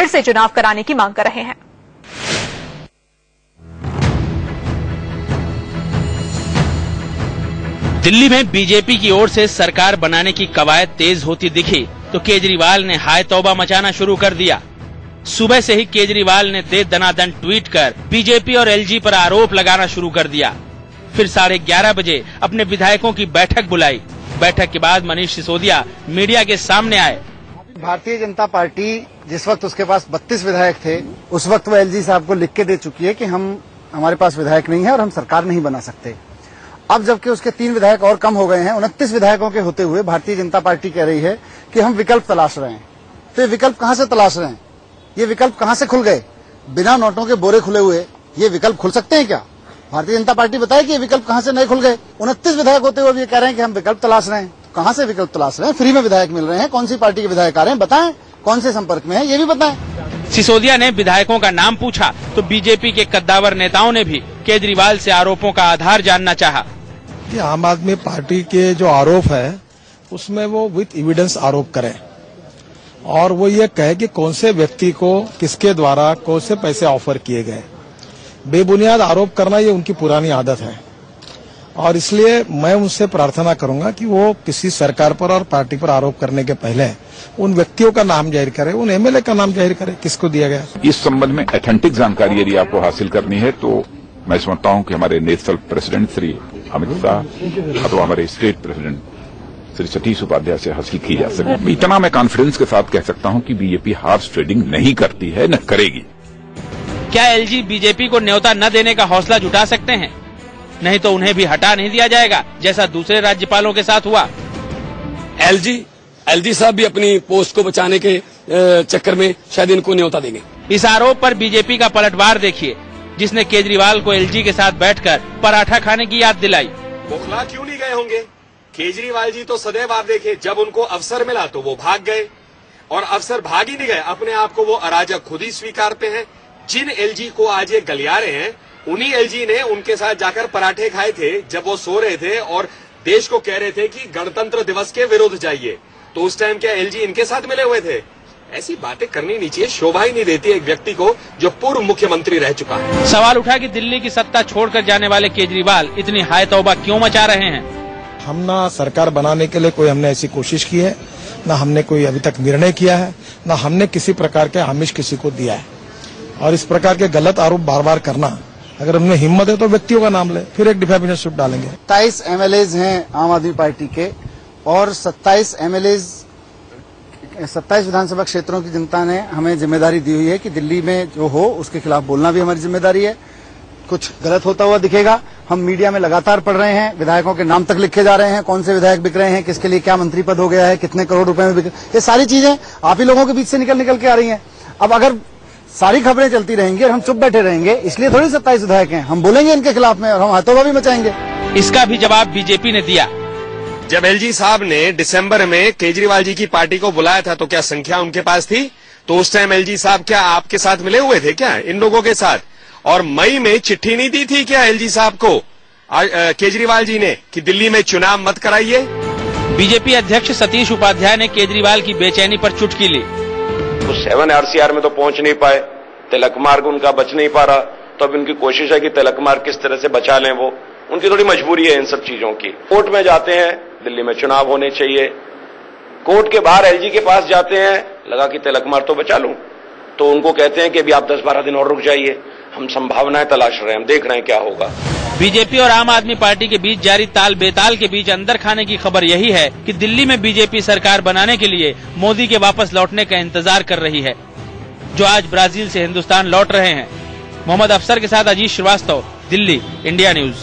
फिर से चुनाव कराने की मांग कर रहे हैं। दिल्ली में बीजेपी की ओर से सरकार बनाने की कवायद तेज होती दिखी तो केजरीवाल ने हाय तौबा मचाना शुरू कर दिया। सुबह से ही केजरीवाल ने दे दनादन ट्वीट कर बीजेपी और एलजी पर आरोप लगाना शुरू कर दिया। फिर 11:30 बजे अपने विधायकों की बैठक बुलाई। बैठक के बाद मनीष सिसोदिया मीडिया के सामने आए। भारतीय जनता पार्टी जिस वक्त उसके पास 32 विधायक थे, उस वक्त वो एलजी साहब को लिख के दे चुकी है कि हमारे पास विधायक नहीं है और हम सरकार नहीं बना सकते। अब जबकि उसके 3 विधायक और कम हो गए हैं, 29 विधायकों के होते हुए भारतीय जनता पार्टी कह रही है कि हम विकल्प तलाश रहे हैं। तो ये विकल्प कहां से तलाश रहे हैं? ये विकल्प कहां से खुल गए? बिना नोटों के बोरे खुले हुए ये विकल्प खुल सकते हैं क्या? भारतीय जनता पार्टी बताए कि ये विकल्प कहां से नहीं खुल गए। 29 विधायक होते हुए ये कह रहे हैं कि हम विकल्प तलाश रहे हैं। कहां से विकल्प तलाश रहे हैं? फ्री में विधायक मिल रहे हैं। कौन सी पार्टी के विधायक आ रहे हैं बताएं, कौन से संपर्क में है ये भी बताएं। सिसोदिया ने विधायकों का नाम पूछा तो बीजेपी के कद्दावर नेताओं ने भी केजरीवाल से आरोपों का आधार जानना चाहा। आम आदमी पार्टी के जो आरोप है उसमें वो विथ एविडेंस आरोप करें और वो ये कहे कि कौन से व्यक्ति को किसके द्वारा कौन से पैसे ऑफर किए गए। बेबुनियाद आरोप करना ये उनकी पुरानी आदत है और इसलिए मैं उनसे प्रार्थना करूंगा कि वो किसी सरकार पर और पार्टी पर आरोप करने के पहले उन व्यक्तियों का नाम जाहिर करे, उन एमएलए का नाम जाहिर करे, किसको दिया गया। इस संबंध में ऑथेंटिक जानकारी यदि आपको हासिल करनी है तो मैं समझता हूं कि हमारे नेशनल प्रेसिडेंट श्री अमित शाह अथवा हमारे स्टेट प्रेसिडेंट श्री सतीश उपाध्याय से हासिल की जा सके। इतना मैं कॉन्फिडेंस के साथ कह सकता हूं कि बीजेपी हॉर्स ट्रेडिंग नहीं करती है, न करेगी। क्या एलजी बीजेपी को न्योता न देने का हौसला जुटा सकते हैं? नहीं तो उन्हें भी हटा नहीं दिया जाएगा जैसा दूसरे राज्यपालों के साथ हुआ। एलजी साहब भी अपनी पोस्ट को बचाने के चक्कर में शायद इनको न्योता देंगे। इस आरोप पर बीजेपी का पलटवार देखिए, जिसने केजरीवाल को एलजी के साथ बैठकर पराठा खाने की याद दिलाई। बौखला क्यों नहीं गए होंगे? केजरीवाल जी तो सदैव आप देखे जब उनको अवसर मिला तो वो भाग गए और अवसर भाग ही नहीं गए, अपने आप को वो अराजक खुद ही स्वीकारते हैं। जिन एलजी को आज ये गलियारे हैं उन्हीं एलजी ने उनके साथ जाकर पराठे खाए थे जब वो सो रहे थे और देश को कह रहे थे कि गणतंत्र दिवस के विरुद्ध जाइए। तो उस टाइम क्या एलजी इनके साथ मिले हुए थे? ऐसी बातें करनी नहीं चाहिए, शोभा ही नहीं देती एक व्यक्ति को जो पूर्व मुख्यमंत्री रह चुका है। सवाल उठा कि दिल्ली की सत्ता छोड़कर जाने वाले केजरीवाल इतनी हाय तौबा क्यों मचा रहे हैं? हम ना सरकार बनाने के लिए कोई हमने ऐसी कोशिश की है, ना हमने कोई अभी तक निर्णय किया है, ना हमने किसी प्रकार के आमिष किसी को दिया है। और इस प्रकार के गलत आरोप बार बार करना, अगर उनमें हिम्मत है तो व्यक्तियों का नाम ले, फिर एक डिफेमेशन सूट डालेंगे। 27 एमएलएज हैं आम आदमी पार्टी के और 27 विधानसभा क्षेत्रों की जनता ने हमें जिम्मेदारी दी हुई है कि दिल्ली में जो हो उसके खिलाफ बोलना भी हमारी जिम्मेदारी है। कुछ गलत होता हुआ दिखेगा, हम मीडिया में लगातार पढ़ रहे हैं, विधायकों के नाम तक लिखे जा रहे हैं, कौन से विधायक बिक रहे हैं, किसके लिए क्या मंत्री पद हो गया है, कितने करोड़ रुपए में बिक, ये सारी चीजें आप ही लोगों के बीच से निकल के आ रही हैं। अब अगर सारी खबरें चलती रहेंगी और हम चुप बैठे रहेंगे, इसलिए थोड़ी 27 विधायक हैं, हम बोलेंगे इनके खिलाफ में और हम हाथों भी मचाएंगे। इसका भी जवाब बीजेपी ने दिया। जब एलजी साहब ने दिसंबर में केजरीवाल जी की पार्टी को बुलाया था तो क्या संख्या उनके पास थी? तो उस टाइम एलजी साहब क्या आपके साथ मिले हुए थे क्या इन लोगों के साथ? और मई में चिट्ठी नहीं दी थी क्या एलजी साहब को केजरीवाल जी ने कि दिल्ली में चुनाव मत कराइए? बीजेपी अध्यक्ष सतीश उपाध्याय ने केजरीवाल की बेचैनी पर चुटकी ली। तो 7 RCR में तो पहुंच नहीं पाए, तिलक मार्ग उनका बच नहीं पा रहा, तो अब इनकी कोशिश है कि तिलक मार्ग किस तरह से बचा लें। वो उनकी थोड़ी मजबूरी है इन सब चीजों की। कोर्ट में जाते हैं, दिल्ली में चुनाव होने चाहिए, कोर्ट के बाहर एलजी के पास जाते हैं, लगा कि तिलक मार्ग तो बचा लूं, तो उनको कहते हैं कि अभी आप 10-12 दिन और रुक जाइए, हम संभावनाएं तलाश रहे हैं, हम देख रहे हैं क्या होगा। बीजेपी और आम आदमी पार्टी के बीच जारी ताल बेताल के बीच अंदर खाने की खबर यही है कि दिल्ली में बीजेपी सरकार बनाने के लिए मोदी के वापस लौटने का इंतजार कर रही है, जो आज ब्राजील से हिंदुस्तान लौट रहे हैं। मोहम्मद अफसर के साथ अजीत श्रीवास्तव, दिल्ली, इंडिया न्यूज।